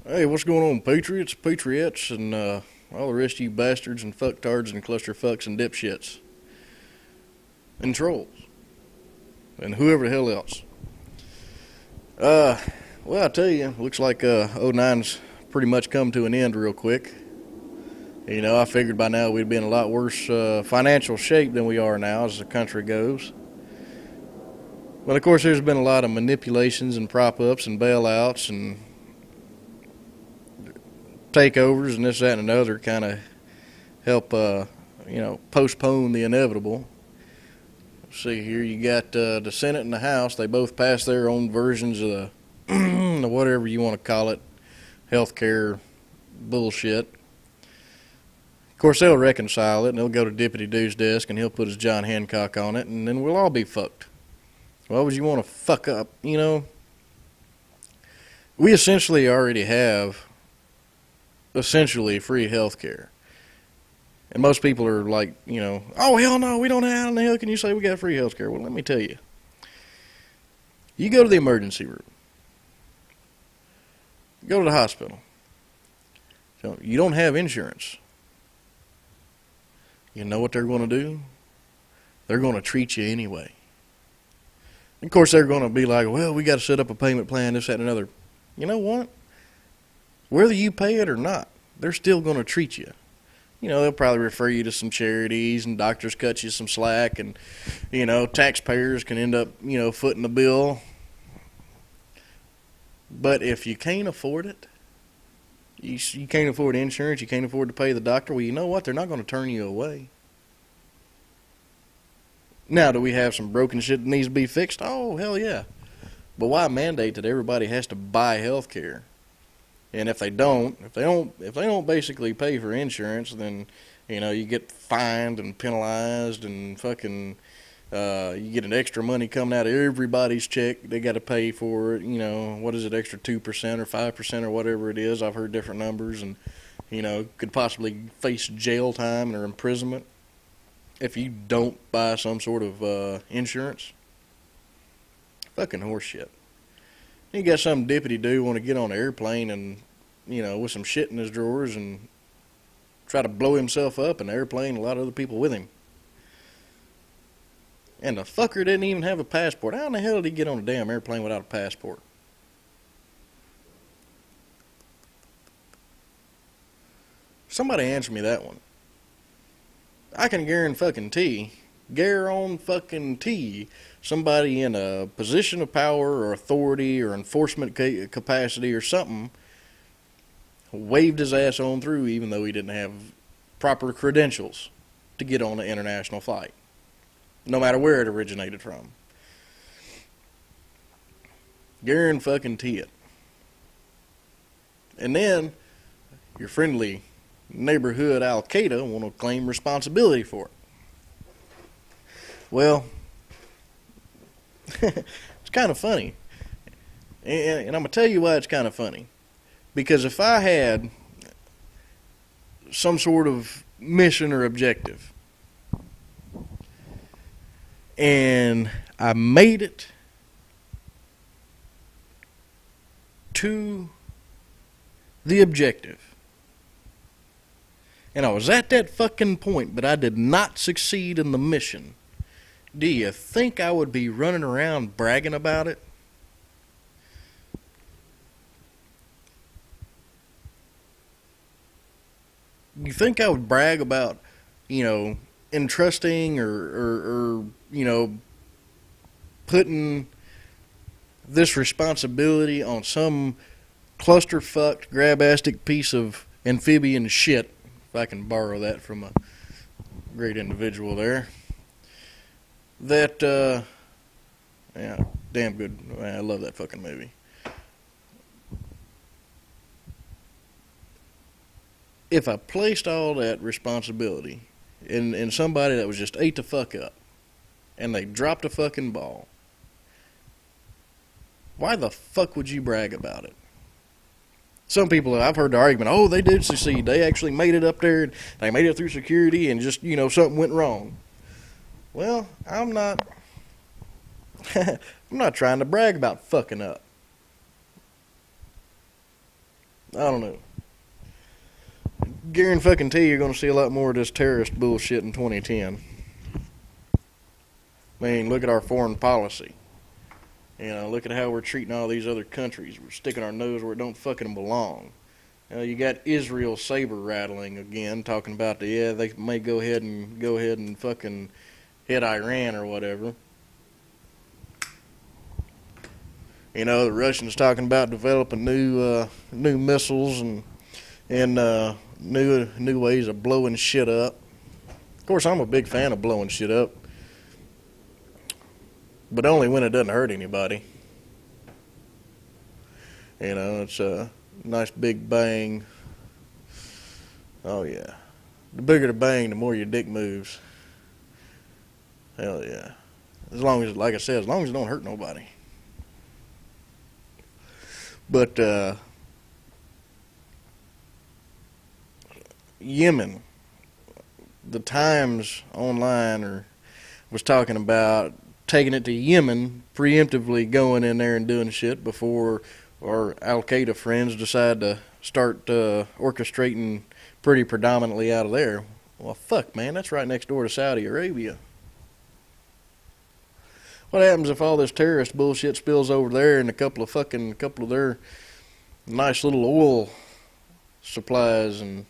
Hey, what's going on, Patriots, Patriots, and all the rest of you bastards and fucktards and cluster fucks and dipshits and trolls and whoever the hell else. Well, I tell you, looks like '09's pretty much come to an end real quick. You know, I figured by now we'd be in a lot worse financial shape than we are now as the country goes. But of course, there's been a lot of manipulations and prop ups and bailouts and takeovers and this, that, and another kind of help, postpone the inevitable. Let's see here, you got the Senate and the House. They both passed their own versions of the whatever you want to call it, healthcare bullshit. Of course, they'll reconcile it, and they'll go to Deputy Dude's desk, and he'll put his John Hancock on it, and then we'll all be fucked. Why would you want to fuck up? You know, we essentially already have free health care. And most people are like, oh, hell no, we don't have. How in the hell can you say we got free health care? Well, let me tell you. You go to the emergency room. You go to the hospital. So you don't have insurance. You know what they're going to do? They're going to treat you anyway. Of course, they're going to be like, well, we got to set up a payment plan, this, that, and another. You know what? Whether you pay it or not, they're still going to treat you. You know, they'll probably refer you to some charities, and doctors cut you some slack, and, taxpayers can end up, footing the bill. But if you can't afford it, you can't afford insurance, you can't afford to pay the doctor, well, you know what? They're not going to turn you away. Now, do we have some broken shit that needs to be fixed? Oh, hell yeah. But why mandate that everybody has to buy health care? And if they don't basically pay for insurance, then, you get fined and penalized and fucking, you get an extra money coming out of everybody's check. They got to pay for it. What is it, extra 2% or 5% or whatever it is. I've heard different numbers, and, could possibly face jail time or imprisonment if you don't buy some sort of insurance. Fucking horseshit. You got some deputy dude want to get on an airplane and, with some shit in his drawers and try to blow himself up in the airplane, a lot of other people with him. And the fucker didn't even have a passport. How in the hell did he get on a damn airplane without a passport? Somebody answer me that one. I can guarantee somebody in a position of power or authority or enforcement capacity or something waved his ass on through even though he didn't have proper credentials to get on an international flight, no matter where it originated from. Guarantee it. And then your friendly neighborhood Al-Qaeda want to claim responsibility for it. Well, it's kind of funny. And I'm going to tell you why it's kind of funny. Because if I had some sort of mission or objective, and I made it to the objective, and I was at that fucking point, but I did not succeed in the mission, do you think I would be running around bragging about it? You think I would brag about, entrusting or putting this responsibility on some clusterfucked, grabastic piece of amphibian shit, if I can borrow that from a great individual there, that, yeah, damn good. I love that fucking movie. If I placed all that responsibility in somebody that was just ate the fuck up, and they dropped a fucking ball, why the fuck would you brag about it? Some people, I've heard the argument, oh, they did succeed. They actually made it up there. They made it through security and just, something went wrong. Well, I'm not trying to brag about fucking up. don't know. Guarantee you're going to see a lot more of this terrorist bullshit in 2010. I mean, look at our foreign policy. You know, look at how we're treating all these other countries. We're sticking our nose where it don't fucking belong. You got Israel saber rattling again, talking about they may go ahead and fucking hit Iran or whatever. You know, the Russians talking about developing new missiles and new ways of blowing shit up. Of course, I'm a big fan of blowing shit up, but only when it doesn't hurt anybody. You know, it's a nice big bang. Oh yeah, the bigger the bang, the more your dick moves. Hell yeah. As long as, like I said, as long as it don't hurt nobody. But Yemen, the Times online was talking about taking it to Yemen, preemptively going in there and doing shit before our Al-Qaeda friends decide to start orchestrating pretty predominantly out of there. Well, fuck, man, that's right next door to Saudi Arabia. What happens if all this terrorist bullshit spills over there and a couple of their nice little oil supplies and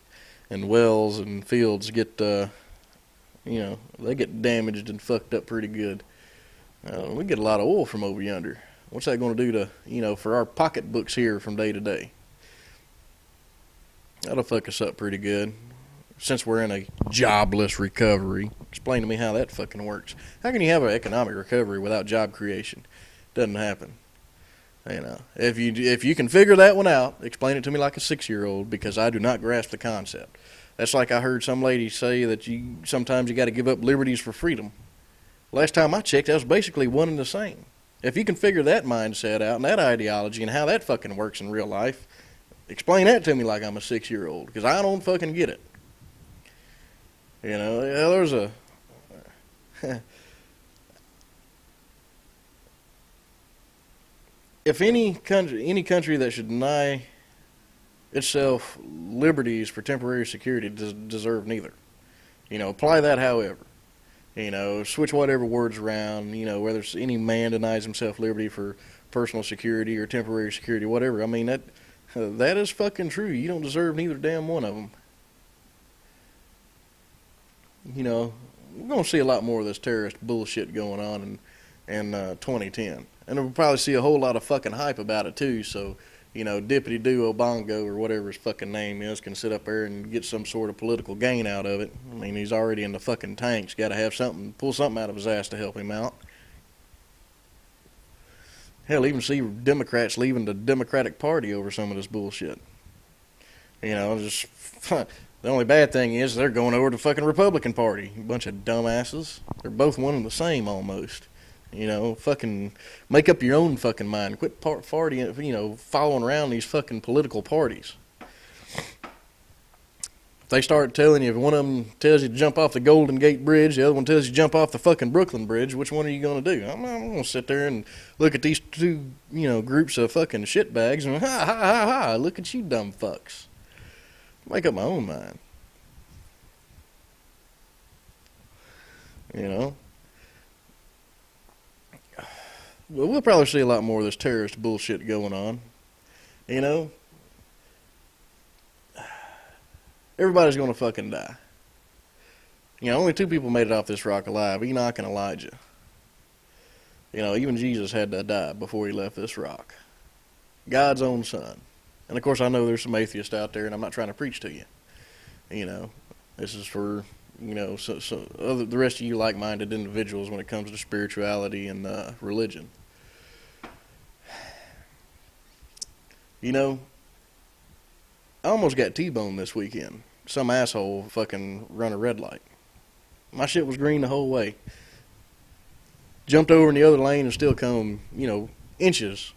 wells and fields get, they get damaged and fucked up pretty good? We get a lot of oil from over yonder. What's that going to do to, for our pocketbooks here from day to day? That'll fuck us up pretty good. Since we're in a jobless recovery. Explain to me how that fucking works. How can you have an economic recovery without job creation? Doesn't happen. If you can figure that one out, explain it to me like a 6-year-old, because I do not grasp the concept. That's like I heard some lady say that sometimes you got to give up liberties for freedom. Last time I checked, that was basically one and the same. If you can figure that mindset out and that ideology and how that fucking works in real life, explain that to me like I'm a 6-year-old, because I don't fucking get it. There's a if any country that should deny itself liberties for temporary security deserve neither. Apply that however. Switch whatever words around, whether it's any man denies himself liberty for personal security or temporary security, whatever. I mean, that is fucking true. You don't deserve neither damn one of them. We're going to see a lot more of this terrorist bullshit going on in 2010. And we'll probably see a whole lot of fucking hype about it too, so, Dippity Doo Obongo or whatever his fucking name is can sit up there and get some sort of political gain out of it. I mean, he's already in the fucking tanks. Got to have something, pull something out of his ass to help him out. Hell, even see Democrats leaving the Democratic Party over some of this bullshit. Just... The only bad thing is they're going over to the fucking Republican Party. A bunch of dumbasses. They're both one and the same almost. Fucking make up your own fucking mind. Quit following around these fucking political parties. If they start telling you, if one of them tells you to jump off the Golden Gate Bridge, the other one tells you to jump off the fucking Brooklyn Bridge, which one are you going to do? I'm going to sit there and look at these two, groups of fucking shitbags and ha ha ha ha, look at you dumb fucks. Make up my own mind. Well, we'll probably see a lot more of this terrorist bullshit going on. Everybody's going to fucking die. Only 2 people made it off this rock alive, Enoch and Elijah. Even Jesus had to die before he left this rock. God's own son. And of course, I know there's some atheists out there, and I'm not trying to preach to you. This is for, the rest of you like-minded individuals when it comes to spirituality and religion. I almost got T-boned this weekend. Some asshole fucking run a red light. My shit was green the whole way. Jumped over in the other lane and still come, inches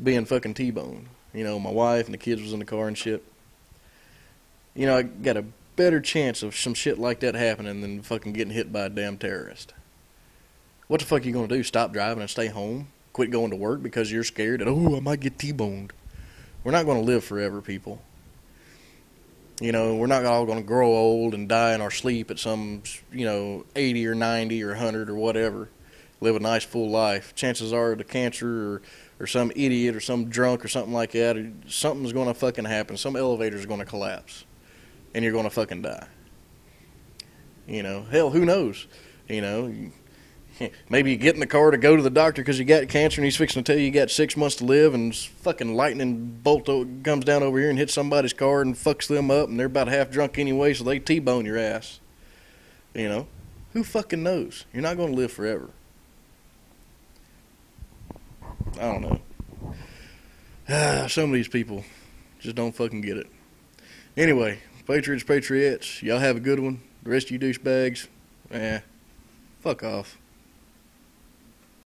being fucking T-boned. My wife and the kids was in the car and shit. I got a better chance of some shit like that happening than fucking getting hit by a damn terrorist. What the fuck are you going to do? Stop driving and stay home? Quit going to work because you're scared that, I might get T-boned? We're not going to live forever, people. You know, we're not all going to grow old and die in our sleep at some, 80 or 90 or 100 or whatever. Live a nice full life. Chances are the cancer or some idiot or some drunk or something like that, something's going to fucking happen. Some elevator's going to collapse. And you're going to fucking die. Hell, who knows? Maybe you get in the car to go to the doctor because you got cancer and he's fixing to tell you got 6 months to live, and fucking lightning bolt comes down over here and hits somebody's car and fucks them up, and they're about half drunk anyway, so they T-bone your ass. Who fucking knows? You're not going to live forever. I don't know. Some of these people just don't fucking get it. Anyway, Patriots, y'all have a good one. The rest of you douchebags, fuck off.